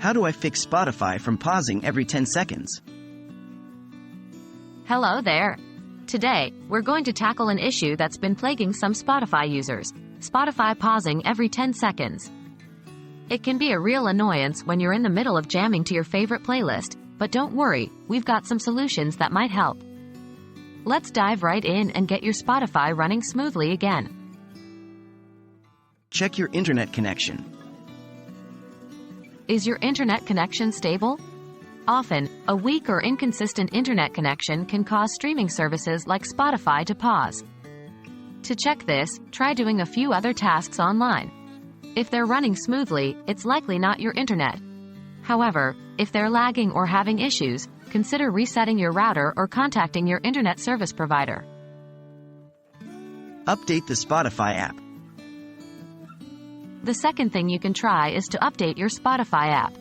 How do I fix Spotify from pausing every 10 seconds? Hello there. Today, we're going to tackle an issue that's been plaguing some Spotify users: Spotify pausing every 10 seconds. It can be a real annoyance when you're in the middle of jamming to your favorite playlist, but don't worry, we've got some solutions that might help. Let's dive right in and get your Spotify running smoothly again. Check your internet connection. Is your internet connection stable? Often, a weak or inconsistent internet connection can cause streaming services like Spotify to pause. To check this, try doing a few other tasks online. If they're running smoothly, it's likely not your internet. However, if they're lagging or having issues, consider resetting your router or contacting your internet service provider. Update the Spotify app. The second thing you can try is to update your Spotify app.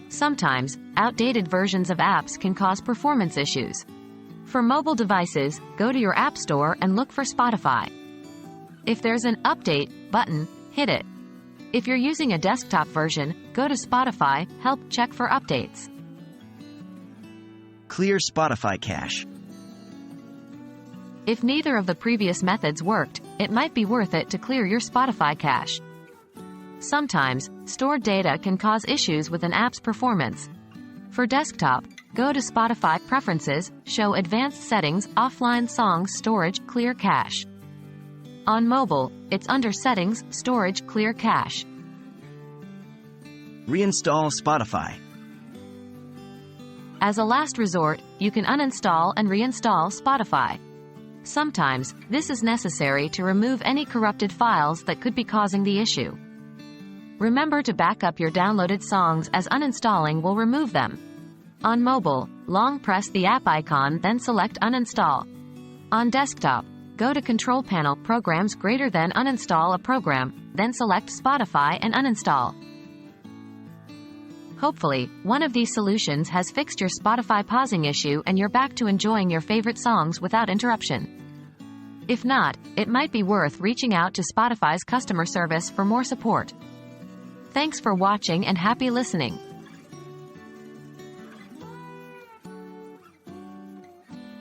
Sometimes, outdated versions of apps can cause performance issues. For mobile devices, go to your App Store and look for Spotify. If there's an Update button, hit it. If you're using a desktop version, go to Spotify, help check for updates. Clear Spotify cache. If neither of the previous methods worked, it might be worth it to clear your Spotify cache. Sometimes, stored data can cause issues with an app's performance. For desktop, go to Spotify Preferences, show Advanced Settings, Offline Songs Storage, Clear Cache. On mobile, it's under Settings, Storage, Clear Cache. Reinstall Spotify. As a last resort, you can uninstall and reinstall Spotify. Sometimes, this is necessary to remove any corrupted files that could be causing the issue. Remember to back up your downloaded songs, as uninstalling will remove them. On mobile, long press the app icon, then select Uninstall. On desktop, go to Control Panel, Programs greater than Uninstall a program, then select Spotify and uninstall. Hopefully, one of these solutions has fixed your Spotify pausing issue and you're back to enjoying your favorite songs without interruption. If not, it might be worth reaching out to Spotify's customer service for more support. Thanks for watching and happy listening.